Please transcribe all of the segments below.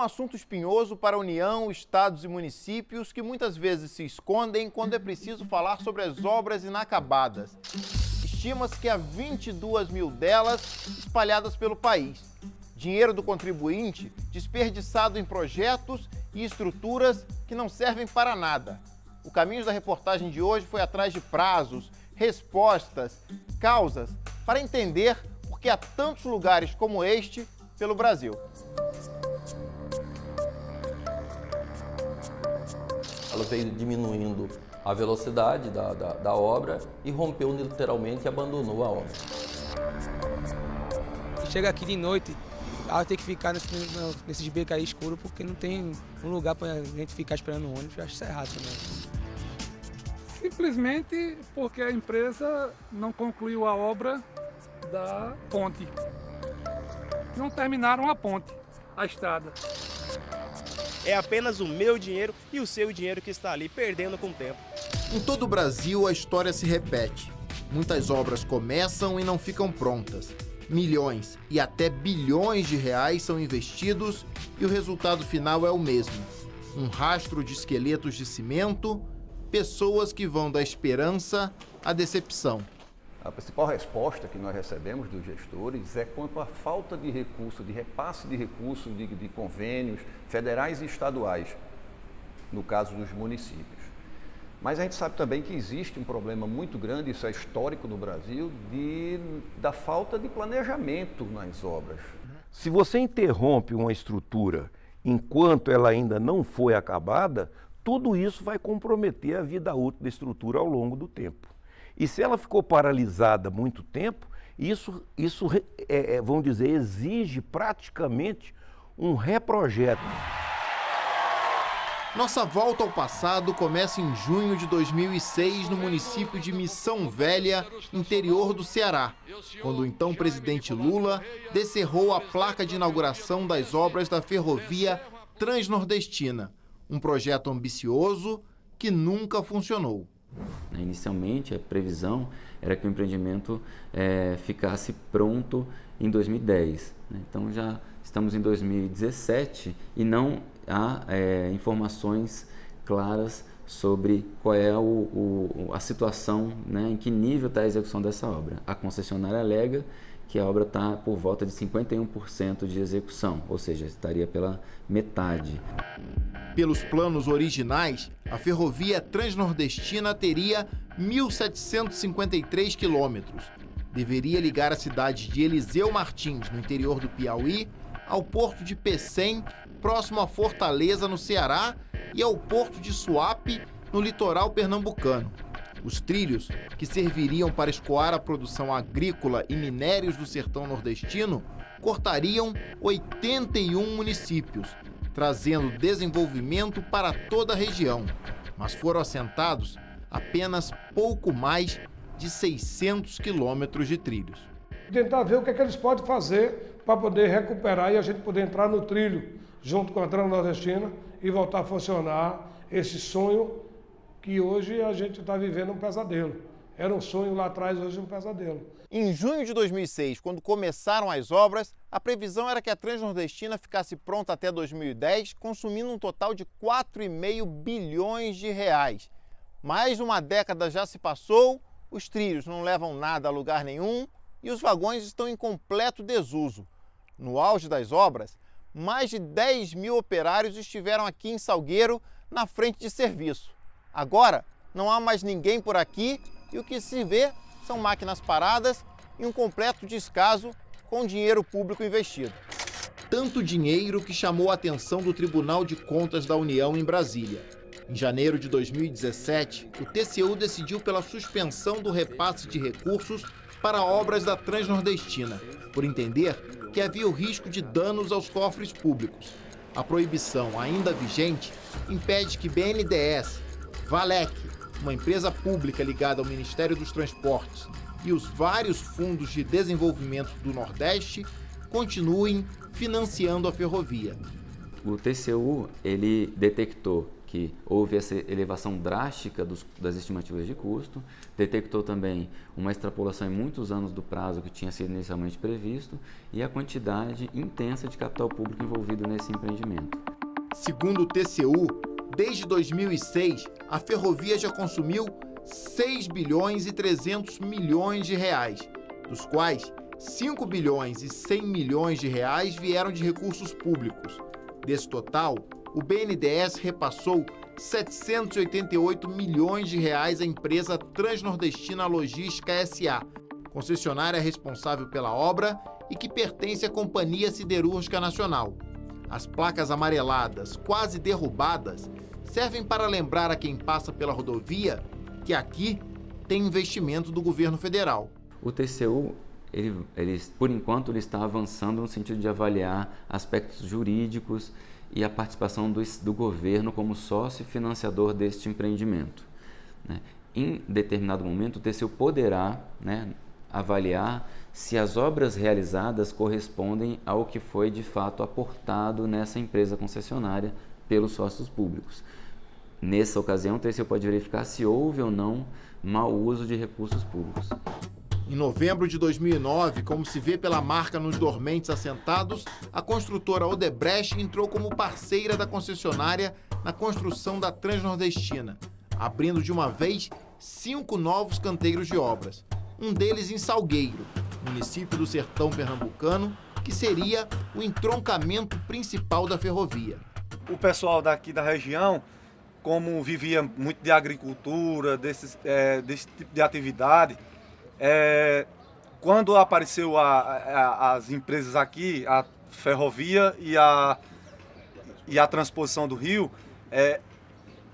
assunto espinhoso para a União, estados e municípios que muitas vezes se escondem quando é preciso falar sobre as obras inacabadas. Estima-se que há 22 mil delas espalhadas pelo país. Dinheiro do contribuinte desperdiçado em projetos e estruturas que não servem para nada. O caminho da reportagem de hoje foi atrás de prazos, respostas, causas, para entender por que há tantos lugares como este pelo Brasil. Ela veio diminuindo a velocidade da obra e rompeu literalmente e abandonou a obra. Chega aqui de noite, ela tem que ficar nesses becos aí escuros porque não tem um lugar para a gente ficar esperando o ônibus. Eu acho isso errado também. Simplesmente porque a empresa não concluiu a obra da ponte. Não terminaram a ponte, a estrada. É apenas o meu dinheiro e o seu dinheiro que está ali perdendo com o tempo. Em todo o Brasil, a história se repete. Muitas obras começam e não ficam prontas. Milhões e até bilhões de reais são investidos e o resultado final é o mesmo. Um rastro de esqueletos de cimento, pessoas que vão da esperança à decepção. A principal resposta que nós recebemos dos gestores é quanto à falta de recurso, de repasse de recursos de convênios federais e estaduais, no caso dos municípios. Mas a gente sabe também que existe um problema muito grande, isso é histórico no Brasil, da falta de planejamento nas obras. Se você interrompe uma estrutura enquanto ela ainda não foi acabada, tudo isso vai comprometer a vida útil da estrutura ao longo do tempo. E se ela ficou paralisada há muito tempo, isso vamos dizer, exige praticamente um reprojeto. Nossa volta ao passado começa em junho de 2006 no município de Missão Velha, interior do Ceará, quando o então presidente Lula descerrou a placa de inauguração das obras da ferrovia Transnordestina, um projeto ambicioso que nunca funcionou. Inicialmente, a previsão era que o empreendimento ficasse pronto em 2010. Então, já estamos em 2017 e não há informações claras sobre qual é a situação, em que nível está a execução dessa obra. A concessionária alega que a obra está por volta de 51% de execução, ou seja, estaria pela metade. Pelos planos originais, a ferrovia Transnordestina teria 1.753 quilômetros. Deveria ligar a cidade de Eliseu Martins, no interior do Piauí, ao porto de Pecém, próximo a Fortaleza, no Ceará, e ao porto de Suape, no litoral pernambucano. Os trilhos, que serviriam para escoar a produção agrícola e minérios do sertão nordestino, cortariam 81 municípios, trazendo desenvolvimento para toda a região, mas foram assentados apenas pouco mais de 600 quilômetros de trilhos. Tentar ver o que eles podem fazer para poder recuperar e a gente poder entrar no trilho junto com a Transnordestina e voltar a funcionar esse sonho que hoje a gente está vivendo um pesadelo. Era um sonho lá atrás, hoje é um pesadelo. Em junho de 2006, quando começaram as obras, a previsão era que a Transnordestina ficasse pronta até 2010, consumindo um total de 4,5 bilhões de reais. Mais de uma década já se passou, os trilhos não levam nada a lugar nenhum e os vagões estão em completo desuso. No auge das obras, mais de 10 mil operários estiveram aqui em Salgueiro, na frente de serviço. Agora, não há mais ninguém por aqui e o que se vê são máquinas paradas e um completo descaso com dinheiro público investido. Tanto dinheiro que chamou a atenção do Tribunal de Contas da União em Brasília. Em janeiro de 2017, o TCU decidiu pela suspensão do repasse de recursos para obras da Transnordestina, por entender que havia o risco de danos aos cofres públicos. A proibição ainda vigente impede que BNDES, Valec, uma empresa pública ligada ao Ministério dos Transportes, e os vários fundos de desenvolvimento do Nordeste continuem financiando a ferrovia. O TCU ele detectou que houve essa elevação drástica das estimativas de custo, detectou também uma extrapolação em muitos anos do prazo que tinha sido inicialmente previsto e a quantidade intensa de capital público envolvido nesse empreendimento. Segundo o TCU, desde 2006, a ferrovia já consumiu 6 bilhões e 300 milhões de reais, dos quais 5 bilhões e 100 milhões de reais vieram de recursos públicos. Desse total, o BNDES repassou 788 milhões de reais à empresa Transnordestina Logística S.A., concessionária responsável pela obra e que pertence à Companhia Siderúrgica Nacional. As placas amareladas, quase derrubadas, servem para lembrar a quem passa pela rodovia que aqui tem investimento do governo federal. O TCU, por enquanto, ele está avançando no sentido de avaliar aspectos jurídicos e a participação do governo como sócio financiador deste empreendimento. Em determinado momento, o TCU poderá, avaliar se as obras realizadas correspondem ao que foi de fato aportado nessa empresa concessionária pelos sócios públicos. Nessa ocasião, o TCU pode verificar se houve ou não mau uso de recursos públicos. Em novembro de 2009, como se vê pela marca nos dormentes assentados, a construtora Odebrecht entrou como parceira da concessionária na construção da Transnordestina, abrindo de uma vez 5 novos canteiros de obras, um deles em Salgueiro, município do sertão pernambucano, que seria o entroncamento principal da ferrovia. O pessoal daqui da região, como vivia muito de agricultura, desse tipo de atividade, quando apareceu as empresas aqui, a ferrovia e a transposição do rio,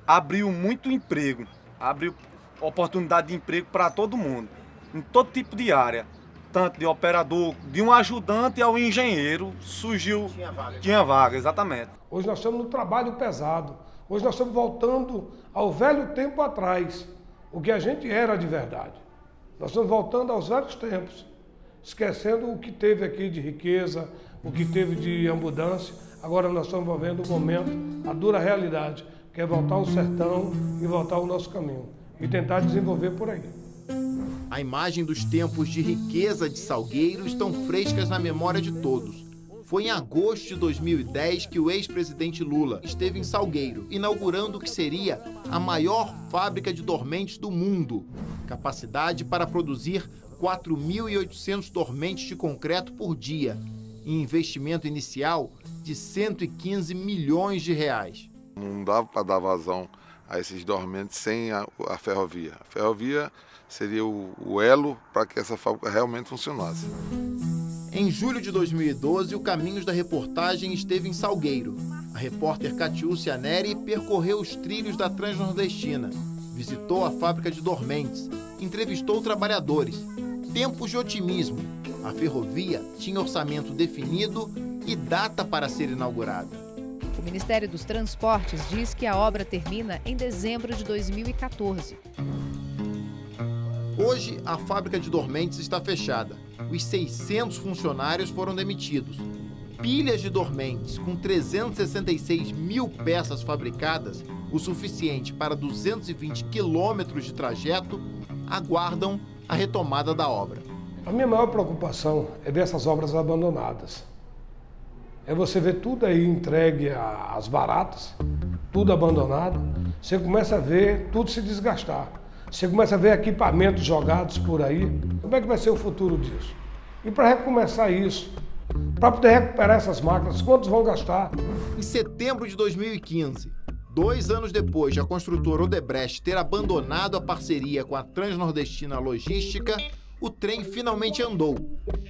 abriu muito emprego, abriu oportunidade de emprego para todo mundo, em todo tipo de área, tanto de operador, de um ajudante ao engenheiro, surgiu... Tinha vaga, exatamente. Hoje nós estamos no trabalho pesado, hoje nós estamos voltando ao velho tempo atrás, o que a gente era de verdade. Nós estamos voltando aos velhos tempos, esquecendo o que teve aqui de riqueza, o que teve de abundância. Agora nós estamos vivendo o momento, a dura realidade, que é voltar ao sertão e voltar ao nosso caminho e tentar desenvolver por aí. A imagem dos tempos de riqueza de Salgueiro estão frescas na memória de todos. Foi em agosto de 2010 que o ex-presidente Lula esteve em Salgueiro, inaugurando o que seria a maior fábrica de dormentes do mundo. Capacidade para produzir 4.800 dormentes de concreto por dia, em investimento inicial de 115 milhões de reais. Não dava para dar vazão a esses dormentes sem a ferrovia. A ferrovia seria o elo para que essa fábrica realmente funcionasse. Em julho de 2012, o Caminhos da Reportagem esteve em Salgueiro. A repórter Catiúcia Neri percorreu os trilhos da Transnordestina, visitou a fábrica de dormentes, entrevistou trabalhadores. Tempos de otimismo. A ferrovia tinha orçamento definido e data para ser inaugurada. O Ministério dos Transportes diz que a obra termina em dezembro de 2014. Hoje, a fábrica de dormentes está fechada. Os 600 funcionários foram demitidos. Pilhas de dormentes com 366 mil peças fabricadas, o suficiente para 220 quilômetros de trajeto, aguardam a retomada da obra. A minha maior preocupação é dessas obras abandonadas. É você ver tudo aí entregue às baratas, tudo abandonado. Você começa a ver tudo se desgastar. Você começa a ver equipamentos jogados por aí. Como é que vai ser o futuro disso? E para recomeçar isso, para poder recuperar essas máquinas, quantos vão gastar? Em setembro de 2015, 2 anos depois de a construtora Odebrecht ter abandonado a parceria com a Transnordestina Logística, o trem finalmente andou,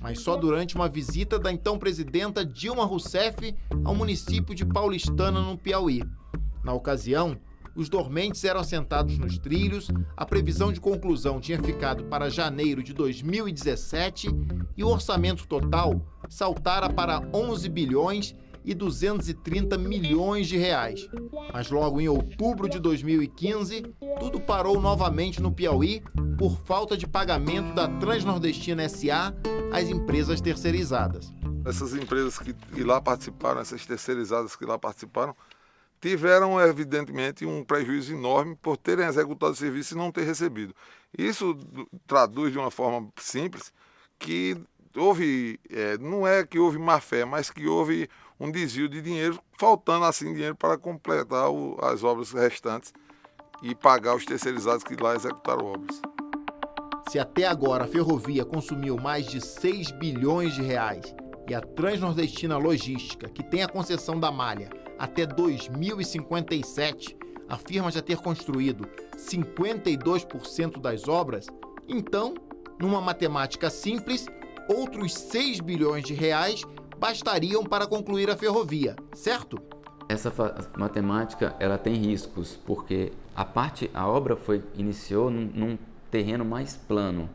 mas só durante uma visita da então presidenta Dilma Rousseff ao município de Paulistana, no Piauí. Na ocasião, os dormentes eram assentados nos trilhos, a previsão de conclusão tinha ficado para janeiro de 2017 e o orçamento total saltara para 11 bilhões e 230 milhões de reais. Mas logo em outubro de 2015, tudo parou novamente no Piauí por falta de pagamento da Transnordestina S.A. às empresas terceirizadas. Essas empresas que lá participaram, essas terceirizadas que lá participaram, tiveram, evidentemente, um prejuízo enorme por terem executado o serviço e não ter recebido. Isso traduz de uma forma simples que houve, não é que houve má fé, mas que houve um desvio de dinheiro, faltando assim dinheiro para completar as obras restantes e pagar os terceirizados que lá executaram obras. Se até agora a ferrovia consumiu mais de 6 bilhões de reais e a Transnordestina Logística, que tem a concessão da malha até 2057, afirma já ter construído 52% das obras, então, numa matemática simples, outros 6 bilhões de reais bastariam para concluir a ferrovia, certo? Essa matemática ela tem riscos, porque a obra iniciou num terreno mais plano.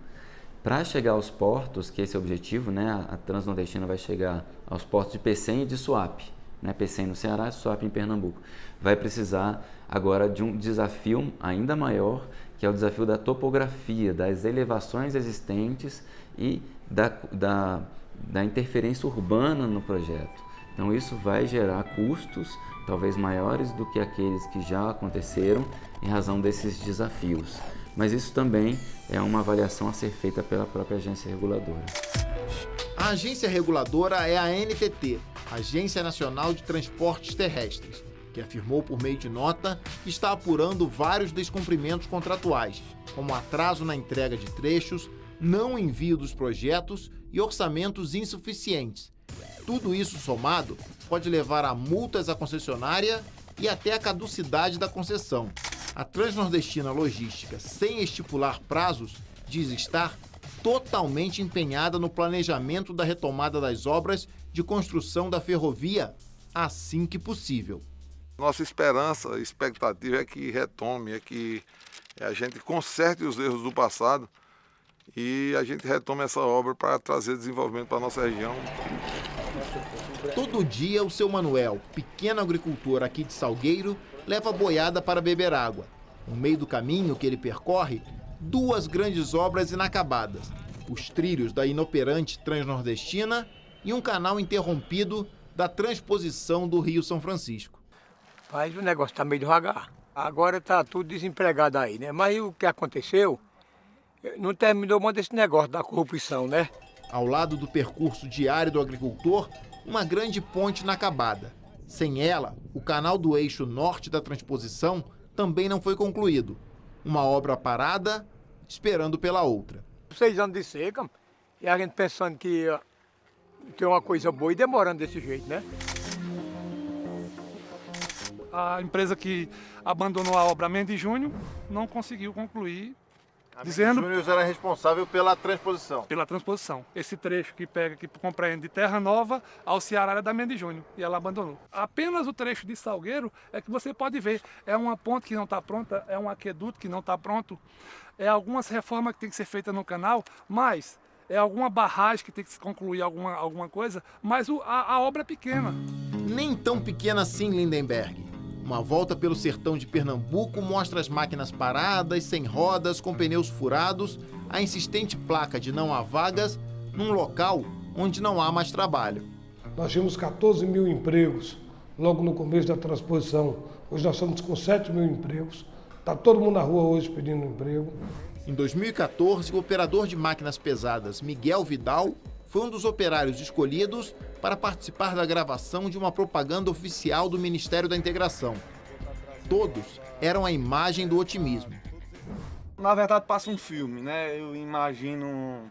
Para chegar aos portos, que esse é o objetivo, né, a Transnordestina vai chegar aos portos de Pecém e de Suape, né, Pecém no Ceará e Suape em Pernambuco. Vai precisar agora de um desafio ainda maior, que é o desafio da topografia, das elevações existentes e da interferência urbana no projeto. Então isso vai gerar custos talvez maiores do que aqueles que já aconteceram em razão desses desafios. Mas isso também é uma avaliação a ser feita pela própria agência reguladora. A agência reguladora é a ANTT, Agência Nacional de Transportes Terrestres, que afirmou por meio de nota que está apurando vários descumprimentos contratuais, como atraso na entrega de trechos, não envio dos projetos e orçamentos insuficientes. Tudo isso somado pode levar a multas à concessionária e até a caducidade da concessão. A Transnordestina Logística, sem estipular prazos, diz estar totalmente empenhada no planejamento da retomada das obras de construção da ferrovia assim que possível. Nossa esperança, expectativa é que retome, é que a gente conserte os erros do passado e a gente retome essa obra para trazer desenvolvimento para a nossa região. Todo dia o seu Manuel, pequeno agricultor aqui de Salgueiro, leva boiada para beber água. No meio do caminho que ele percorre, 2 grandes obras inacabadas: os trilhos da inoperante Transnordestina e um canal interrompido da transposição do Rio São Francisco. Mas o negócio está meio devagar. Agora está tudo desempregado aí, né? Mas o que aconteceu, não terminou mais desse negócio da corrupção, né? Ao lado do percurso diário do agricultor, uma grande ponte inacabada. Sem ela, o canal do eixo norte da transposição também não foi concluído. Uma obra parada, esperando pela outra. 6 anos de seca, e a gente pensando que ia ter uma coisa boa e demorando desse jeito, né? A empresa que abandonou a obra Mendes Júnior não conseguiu concluir. Dizendo Júnior era responsável pela transposição. Pela transposição. Esse trecho que compreende de Terra Nova ao Ceará era da Mendes Júnior e ela abandonou. Apenas o trecho de Salgueiro é que você pode ver. É uma ponte que não está pronta, é um aqueduto que não está pronto, é algumas reformas que tem que ser feitas no canal, mas é alguma barragem que tem que se concluir alguma coisa, mas a obra é pequena. Nem tão pequena assim, Lindenberg. Uma volta pelo sertão de Pernambuco mostra as máquinas paradas, sem rodas, com pneus furados, a insistente placa de não há vagas, num local onde não há mais trabalho. Nós tínhamos 14 mil empregos logo no começo da transposição. Hoje nós estamos com 7 mil empregos. Está todo mundo na rua hoje pedindo emprego. Em 2014, o operador de máquinas pesadas Miguel Vidal foi um dos operários escolhidos para participar da gravação de uma propaganda oficial do Ministério da Integração. Todos eram a imagem do otimismo. Na verdade, passa um filme, né? Eu imagino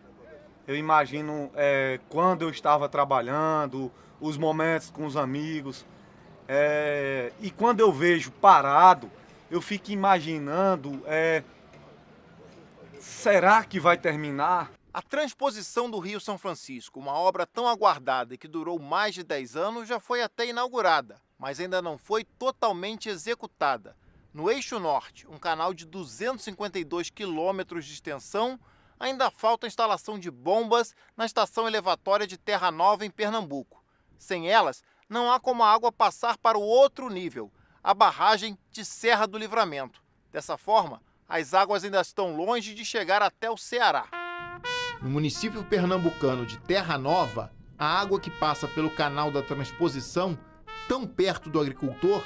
quando eu estava trabalhando, os momentos com os amigos. E quando eu vejo parado, eu fico imaginando, será que vai terminar? A transposição do Rio São Francisco, uma obra tão aguardada e que durou mais de 10 anos, já foi até inaugurada, mas ainda não foi totalmente executada. No eixo norte, um canal de 252 quilômetros de extensão, ainda falta a instalação de bombas na estação elevatória de Terra Nova, em Pernambuco. Sem elas, não há como a água passar para o outro nível, a barragem de Serra do Livramento. Dessa forma, as águas ainda estão longe de chegar até o Ceará. No município pernambucano de Terra Nova, a água que passa pelo canal da transposição, tão perto do agricultor,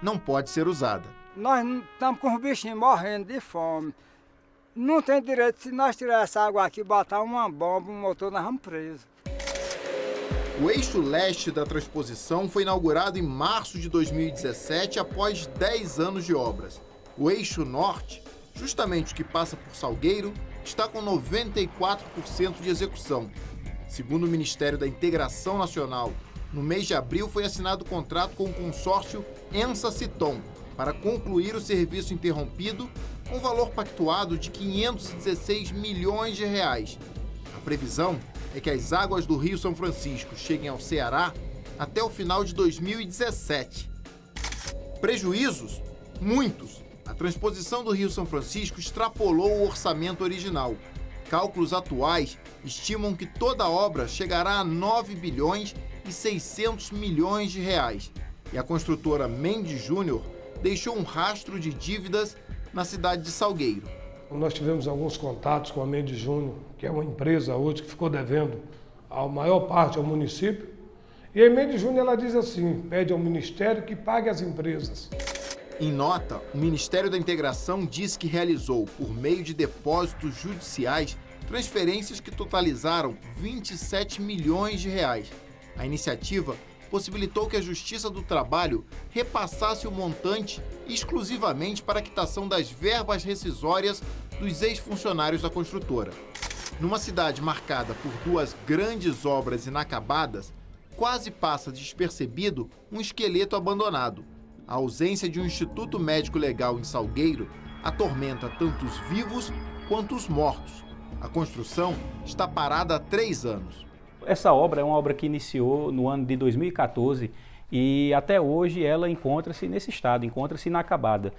não pode ser usada. Nós estamos com os bichinhos morrendo de fome. Não tem direito, se nós tirar essa água aqui e botar uma bomba, um motor, nós vamos presos. O eixo leste da transposição foi inaugurado em março de 2017, após 10 anos de obras. O eixo norte, justamente o que passa por Salgueiro, está com 94% de execução. Segundo o Ministério da Integração Nacional, no mês de abril foi assinado o contrato com o consórcio ENSA-Citom para concluir o serviço interrompido, com valor pactuado de R$ 516 milhões. A previsão é que as águas do Rio São Francisco cheguem ao Ceará até o final de 2017. Prejuízos? Muitos. A transposição do Rio São Francisco extrapolou o orçamento original. Cálculos atuais estimam que toda a obra chegará a 9 bilhões e 600 milhões de reais. E a construtora Mendes Júnior deixou um rastro de dívidas na cidade de Salgueiro. Nós tivemos alguns contatos com a Mendes Júnior, que é uma empresa hoje que ficou devendo a maior parte ao município. E a Mendes Júnior ela diz assim, pede ao Ministério que pague as empresas. Em nota, o Ministério da Integração diz que realizou, por meio de depósitos judiciais, transferências que totalizaram 27 milhões de reais. A iniciativa possibilitou que a Justiça do Trabalho repassasse o montante exclusivamente para a quitação das verbas rescisórias dos ex-funcionários da construtora. Numa cidade marcada por duas grandes obras inacabadas, quase passa despercebido um esqueleto abandonado. A ausência de um Instituto Médico Legal em Salgueiro atormenta tanto os vivos quanto os mortos. A construção está parada há 3 anos. Essa obra é uma obra que iniciou no ano de 2014 e até hoje ela encontra-se nesse estado, encontra-se inacabada.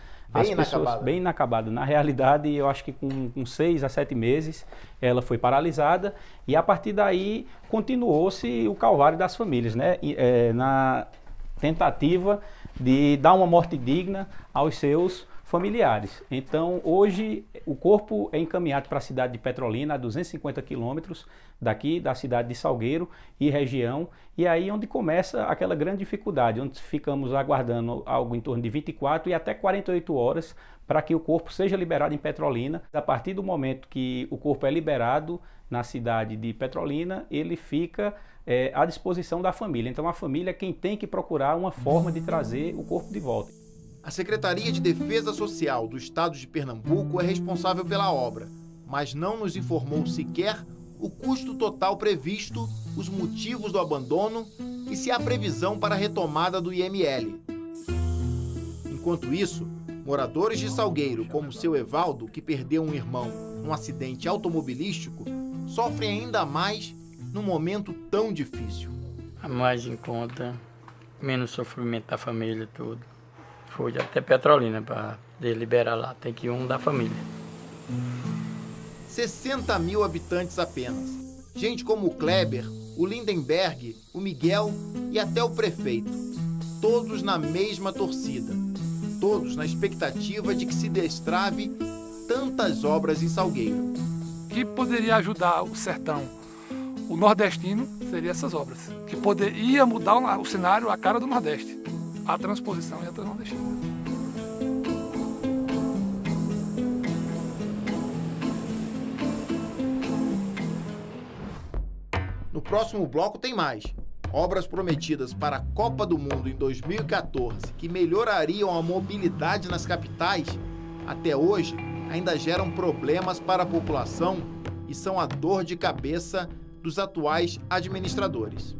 Bem inacabada. Na realidade, eu acho que com 6 a 7 meses ela foi paralisada e a partir daí continuou-se o calvário das famílias, né? Na tentativa de dar uma morte digna aos seus familiares. Então, hoje, o corpo é encaminhado para a cidade de Petrolina, a 250 quilômetros daqui, da cidade de Salgueiro e região, e aí onde começa aquela grande dificuldade, onde ficamos aguardando algo em torno de 24 e até 48 horas para que o corpo seja liberado em Petrolina. A partir do momento que o corpo é liberado na cidade de Petrolina, ele fica à disposição da família. Então, a família é quem tem que procurar uma forma de trazer o corpo de volta. A Secretaria de Defesa Social do Estado de Pernambuco é responsável pela obra, mas não nos informou sequer o custo total previsto, os motivos do abandono e se há previsão para a retomada do IML. Enquanto isso, moradores de Salgueiro, como o seu Evaldo, que perdeu um irmão num acidente automobilístico, sofrem ainda mais num momento tão difícil. A mais em conta, menos sofrimento da família, tudo. Foi até Petrolina para liberar lá, tem que ir um da família. 60 mil habitantes apenas. Gente como o Kleber, o Lindenberg, o Miguel e até o prefeito. Todos na mesma torcida. Todos na expectativa de que se destrave tantas obras em Salgueiro. Que poderia ajudar o sertão, o nordestino, seria essas obras. Que poderia mudar o cenário, a cara do Nordeste. A transposição e a transnordestina. No próximo bloco tem mais. Obras prometidas para a Copa do Mundo em 2014 que melhorariam a mobilidade nas capitais, até hoje ainda geram problemas para a população e são a dor de cabeça dos atuais administradores.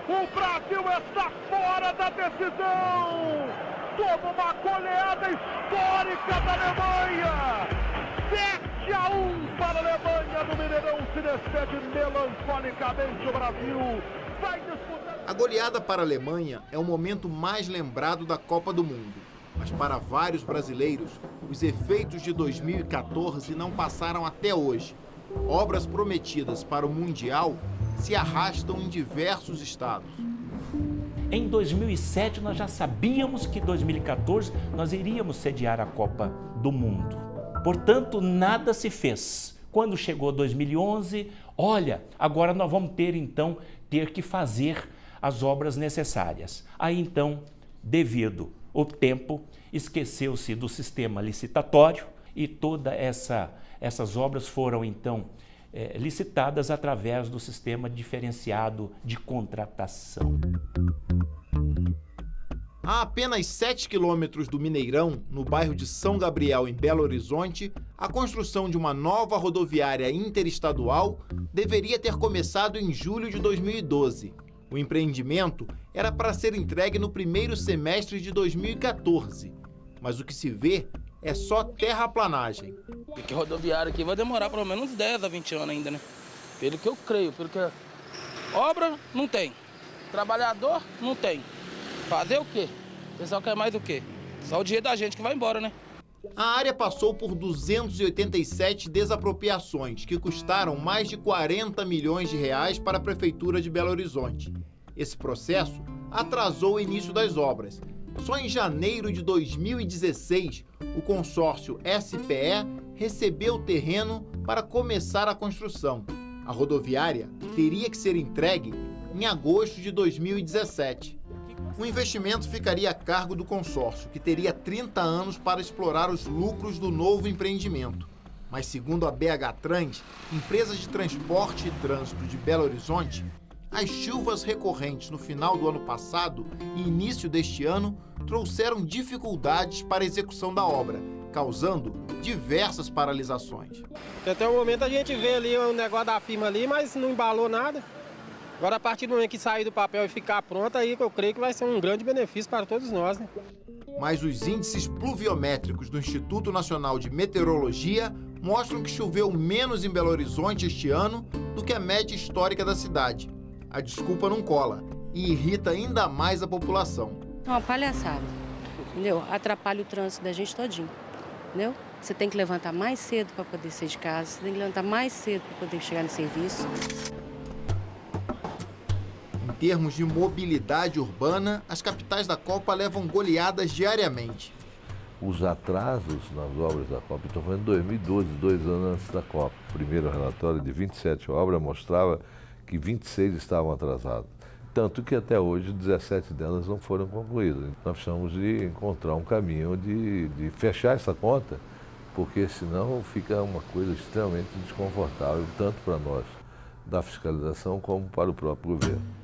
O Brasil está fora da decisão! Toma uma goleada histórica da Alemanha! 7-1 para a Alemanha no Mineirão, se despede melancolicamente o Brasil. Vai disputar... A goleada para a Alemanha é o momento mais lembrado da Copa do Mundo. Mas para vários brasileiros, os efeitos de 2014 não passaram até hoje. Obras prometidas para o Mundial se arrastam em diversos estados. Em 2007, nós já sabíamos que em 2014 nós iríamos sediar a Copa do Mundo. Portanto, nada se fez. Quando chegou 2011, olha, agora nós vamos ter que fazer as obras necessárias. Aí então, devido ao tempo, esqueceu-se do sistema licitatório e todas essas obras foram então licitadas através do sistema diferenciado de contratação. A apenas 7 quilômetros do Mineirão, no bairro de São Gabriel, em Belo Horizonte, a construção de uma nova rodoviária interestadual deveria ter começado em julho de 2012. O empreendimento era para ser entregue no primeiro semestre de 2014, mas o que se vê é só terraplanagem. E que rodoviária aqui vai demorar pelo menos 10 a 20 anos ainda, né? Pelo que eu creio, obra não tem, trabalhador não tem. Fazer o quê? O pessoal quer mais o quê? Só o dinheiro da gente que vai embora, né? A área passou por 287 desapropriações, que custaram mais de 40 milhões de reais para a Prefeitura de Belo Horizonte. Esse processo atrasou o início das obras. Só em janeiro de 2016, o consórcio SPE recebeu o terreno para começar a construção. A rodoviária teria que ser entregue em agosto de 2017. O investimento ficaria a cargo do consórcio, que teria 30 anos para explorar os lucros do novo empreendimento. Mas, segundo a BH Trans, empresa de transporte e trânsito de Belo Horizonte, as chuvas recorrentes no final do ano passado e início deste ano trouxeram dificuldades para a execução da obra, causando diversas paralisações. Até o momento a gente vê ali o negócio da firma ali, mas não embalou nada. Agora, a partir do momento que sair do papel e ficar pronto, aí eu creio que vai ser um grande benefício para todos nós, né? Mas os índices pluviométricos do Instituto Nacional de Meteorologia mostram que choveu menos em Belo Horizonte este ano do que a média histórica da cidade. A desculpa não cola e irrita ainda mais a população. É uma palhaçada, entendeu? Atrapalha o trânsito da gente todinho, entendeu? Você tem que levantar mais cedo para poder sair de casa, você tem que levantar mais cedo para poder chegar no serviço. Em termos de mobilidade urbana, as capitais da Copa levam goleadas diariamente. Os atrasos nas obras da Copa, estou falando em 2012, 2 anos antes da Copa. O primeiro relatório de 27 obras mostrava que 26 estavam atrasadas. Tanto que até hoje 17 delas não foram concluídas. Nós precisamos de encontrar um caminho de fechar essa conta, porque senão fica uma coisa extremamente desconfortável, tanto para nós da fiscalização como para o próprio governo.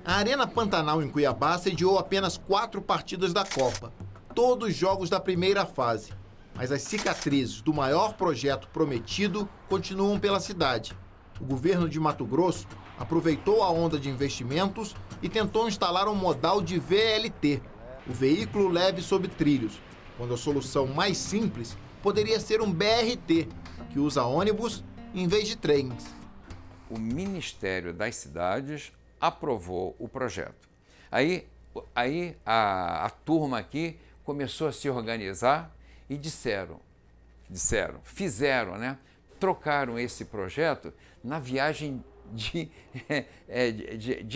A Arena Pantanal, em Cuiabá, sediou apenas 4 partidas da Copa, todos jogos da primeira fase. Mas as cicatrizes do maior projeto prometido continuam pela cidade. O governo de Mato Grosso aproveitou a onda de investimentos e tentou instalar um modal de VLT, o veículo leve sob trilhos, quando a solução mais simples poderia ser um BRT, que usa ônibus em vez de trens. O Ministério das Cidades aprovou o projeto. Aí a turma aqui começou a se organizar e fizeram, né? Trocaram esse projeto na viagem de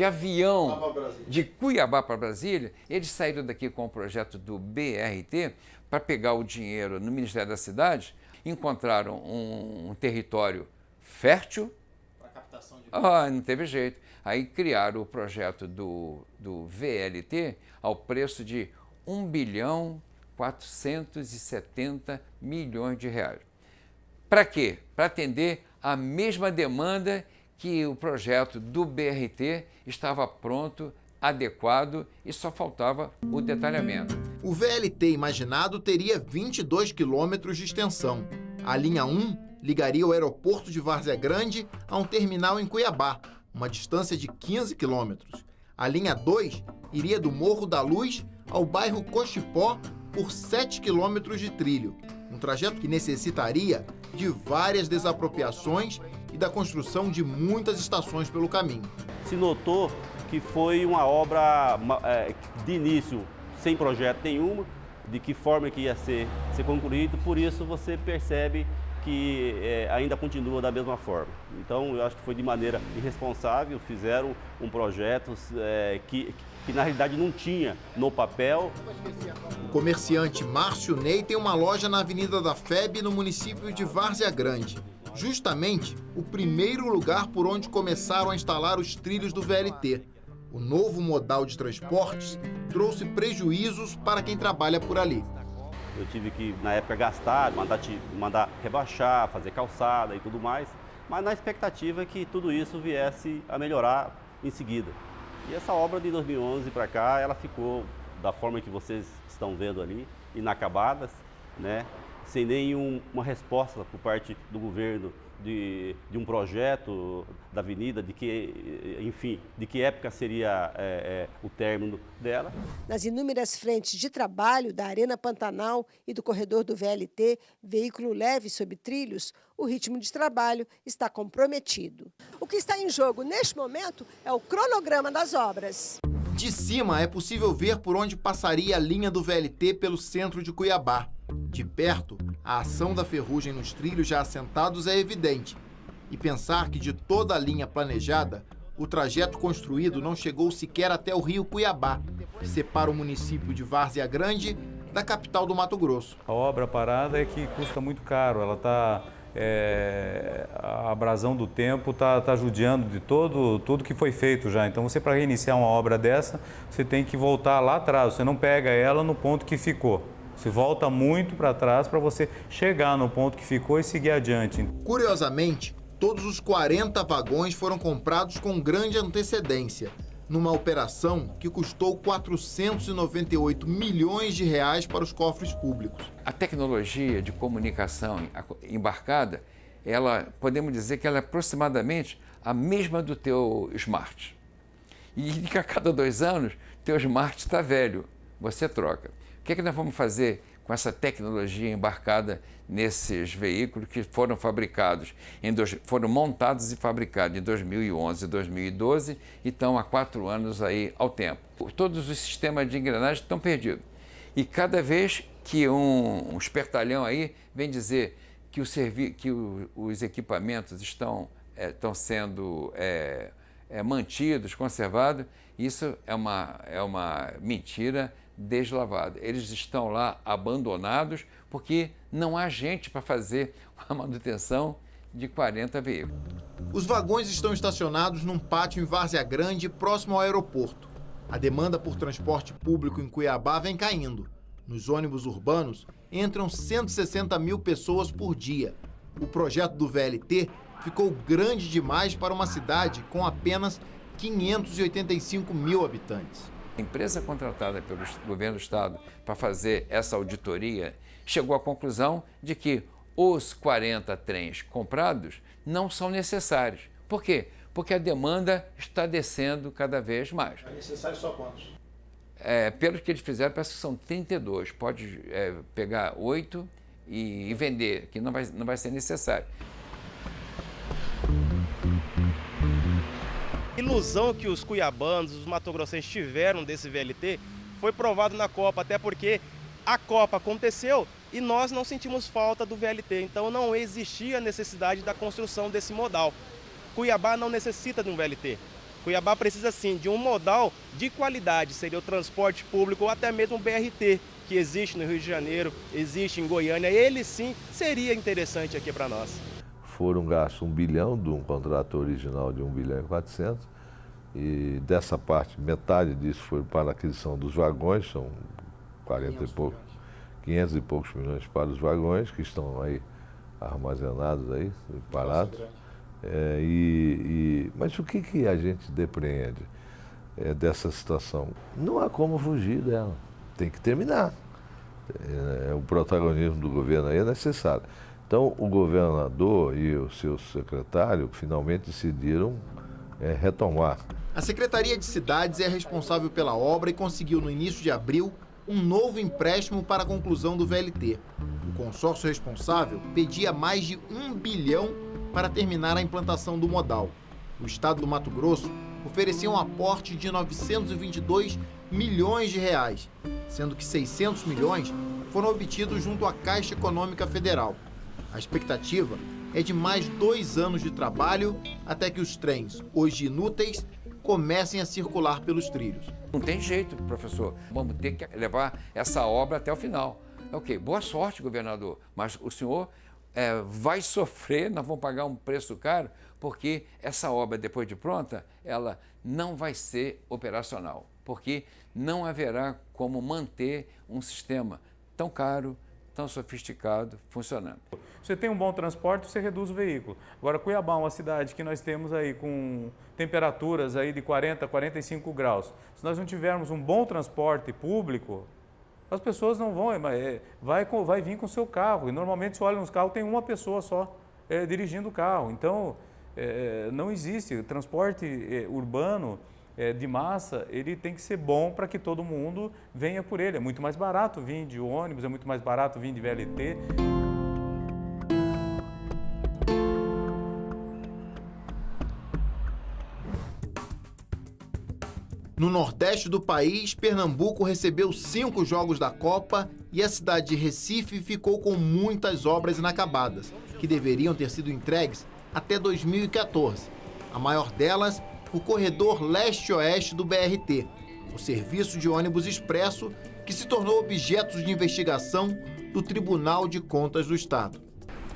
avião de Cuiabá para Brasília. Eles saíram daqui com o projeto do BRT para pegar o dinheiro no Ministério da Cidade, encontraram um território fértil. Para captação de não teve jeito. Aí criaram o projeto do VLT ao preço de 1.470 bilhões de reais. Para quê? Para atender a mesma demanda que o projeto do BRT estava pronto, adequado e só faltava o detalhamento. O VLT imaginado teria 22 quilômetros de extensão. A linha 1 ligaria o aeroporto de Várzea Grande a um terminal em Cuiabá, uma distância de 15 quilômetros. A linha 2 iria do Morro da Luz ao bairro Cochipó por 7 quilômetros de trilho, um trajeto que necessitaria de várias desapropriações e da construção de muitas estações pelo caminho. Se notou que foi uma obra de início sem projeto nenhum, de que forma que ia ser concluído, por isso você percebe que ainda continua da mesma forma. Então, eu acho que foi de maneira irresponsável, fizeram um projeto que na realidade não tinha no papel. O comerciante Márcio Ney tem uma loja na Avenida da FEB, no município de Várzea Grande. Justamente o primeiro lugar por onde começaram a instalar os trilhos do VLT. O novo modal de transportes trouxe prejuízos para quem trabalha por ali. Eu tive que, na época, gastar, mandar rebaixar, fazer calçada e tudo mais, mas na expectativa que tudo isso viesse a melhorar em seguida. E essa obra de 2011 para cá, ela ficou da forma que vocês estão vendo ali, inacabadas, né? Sem nenhuma resposta por parte do governo de um projeto da avenida, de que época seria o término dela. Nas inúmeras frentes de trabalho da Arena Pantanal e do corredor do VLT, veículo leve sob trilhos, o ritmo de trabalho está comprometido. O que está em jogo neste momento é o cronograma das obras. De cima é possível ver por onde passaria a linha do VLT pelo centro de Cuiabá. De perto, a ação da ferrugem nos trilhos já assentados é evidente. E pensar que de toda a linha planejada, o trajeto construído não chegou sequer até o rio Cuiabá, que separa o município de Várzea Grande da capital do Mato Grosso. A obra parada é que custa muito caro, ela está... a abrasão do tempo está judiando de tudo que foi feito já. Então, você, para reiniciar uma obra dessa, você tem que voltar lá atrás, você não pega ela no ponto que ficou. Você volta muito para trás para você chegar no ponto que ficou e seguir adiante. Curiosamente, todos os 40 vagões foram comprados com grande antecedência, numa operação que custou 498 milhões de reais para os cofres públicos. A tecnologia de comunicação embarcada, podemos dizer que ela é aproximadamente a mesma do teu smart. E que a cada 2 anos, teu smart está velho, você troca. O que é que nós vamos fazer com essa tecnologia embarcada nesses veículos que foram fabricados, foram montados e fabricados em 2011 e 2012 e estão há 4 anos aí ao tempo. Todos os sistemas de engrenagem estão perdidos. E cada vez que um espertalhão aí vem dizer que, os equipamentos estão sendo mantidos, conservados, isso é uma mentira deslavada. Eles estão lá abandonados porque não há gente para fazer a manutenção de 40 veículos. Os vagões estão estacionados num pátio em Várzea Grande, próximo ao aeroporto. A demanda por transporte público em Cuiabá vem caindo. Nos ônibus urbanos, entram 160 mil pessoas por dia. O projeto do VLT ficou grande demais para uma cidade com apenas 585 mil habitantes. A empresa contratada pelo governo do estado para fazer essa auditoria chegou à conclusão de que os 40 trens comprados não são necessários. Por quê? Porque a demanda está descendo cada vez mais. É necessário só quantos? Pelo que eles fizeram, parece que são 32. Pode pegar 8 e vender, que não vai ser necessário. Ilusão que os cuiabanos, os matogrossenses tiveram desse VLT foi provado na Copa, até porque a Copa aconteceu e nós não sentimos falta do VLT, então não existia necessidade da construção desse modal. Cuiabá não necessita de um VLT. Cuiabá precisa sim de um modal de qualidade, seria o transporte público ou até mesmo o BRT, que existe no Rio de Janeiro, existe em Goiânia, ele sim seria interessante aqui para nós. Foram gastos 1 bilhão de um contrato original de 1 bilhão e 400 e dessa parte, metade disso foi para a aquisição dos vagões, são 500 e poucos milhões para os vagões que estão aí armazenados aí, parados. Mas o que a gente depreende dessa situação? Não há como fugir dela, tem que terminar. O protagonismo do governo aí é necessário. Então, o governador e o seu secretário finalmente decidiram retomar. A Secretaria de Cidades é responsável pela obra e conseguiu, no início de abril, um novo empréstimo para a conclusão do VLT. O consórcio responsável pedia mais de 1 bilhão para terminar a implantação do modal. O estado do Mato Grosso oferecia um aporte de 922 milhões de reais, sendo que 600 milhões foram obtidos junto à Caixa Econômica Federal. A expectativa é de mais 2 anos de trabalho até que os trens, hoje inúteis, comecem a circular pelos trilhos. Não tem jeito, professor. Vamos ter que levar essa obra até o final. Ok, boa sorte, governador, mas o senhor vai sofrer, nós vamos pagar um preço caro, porque essa obra, depois de pronta, ela não vai ser operacional, porque não haverá como manter um sistema tão caro, tão sofisticado, funcionando. Você tem um bom transporte, você reduz o veículo. Agora, Cuiabá é uma cidade que nós temos aí com temperaturas aí de 40, 45 graus. Se nós não tivermos um bom transporte público, as pessoas não vão, vai vir com o seu carro. E normalmente, se olha nos carros, tem uma pessoa só dirigindo o carro. Então, não existe. O transporte urbano de massa, ele tem que ser bom para que todo mundo venha por ele. É muito mais barato vir de ônibus, é muito mais barato vir de VLT. No nordeste do país, Pernambuco recebeu 5 jogos da Copa e a cidade de Recife ficou com muitas obras inacabadas, que deveriam ter sido entregues até 2014. A maior delas, o corredor leste-oeste do BRT, o serviço de ônibus expresso que se tornou objeto de investigação do Tribunal de Contas do Estado.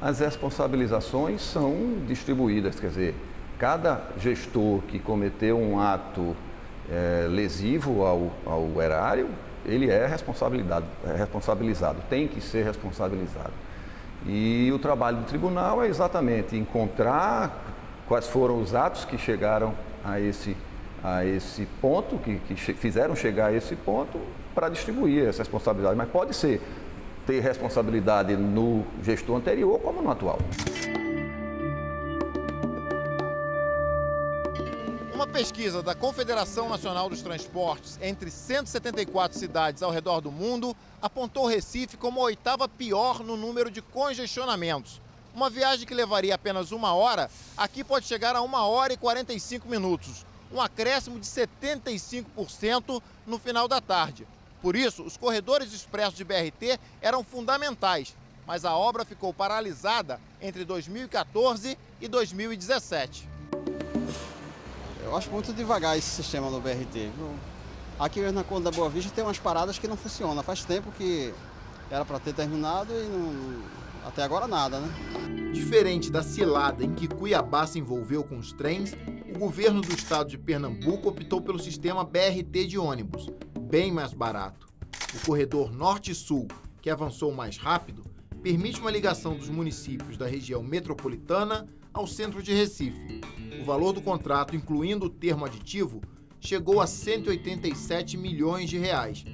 As responsabilizações são distribuídas, quer dizer, cada gestor que cometeu um ato lesivo ao erário, ele é responsabilizado, tem que ser responsabilizado. E o trabalho do tribunal é exatamente encontrar quais foram os atos que chegaram a esse ponto, que fizeram chegar a esse ponto, para distribuir essa responsabilidade. Mas pode ser ter responsabilidade no gestor anterior como no atual. Uma pesquisa da Confederação Nacional dos Transportes entre 174 cidades ao redor do mundo apontou Recife como a 8ª pior no número de congestionamentos. Uma viagem que levaria apenas 1 hora, aqui pode chegar a 1 hora e 45 minutos, um acréscimo de 75% no final da tarde. Por isso, os corredores expressos de BRT eram fundamentais, mas a obra ficou paralisada entre 2014 e 2017. Eu acho muito devagar esse sistema no BRT. Aqui mesmo na Conde da Boa Vista tem umas paradas que não funcionam. Faz tempo que era para ter terminado e até agora nada, né? Diferente da cilada em que Cuiabá se envolveu com os trens, o governo do estado de Pernambuco optou pelo sistema BRT de ônibus, bem mais barato. O corredor Norte-Sul, que avançou mais rápido, permite uma ligação dos municípios da região metropolitana ao centro de Recife. O valor do contrato, incluindo o termo aditivo, chegou a 187 milhões de reais.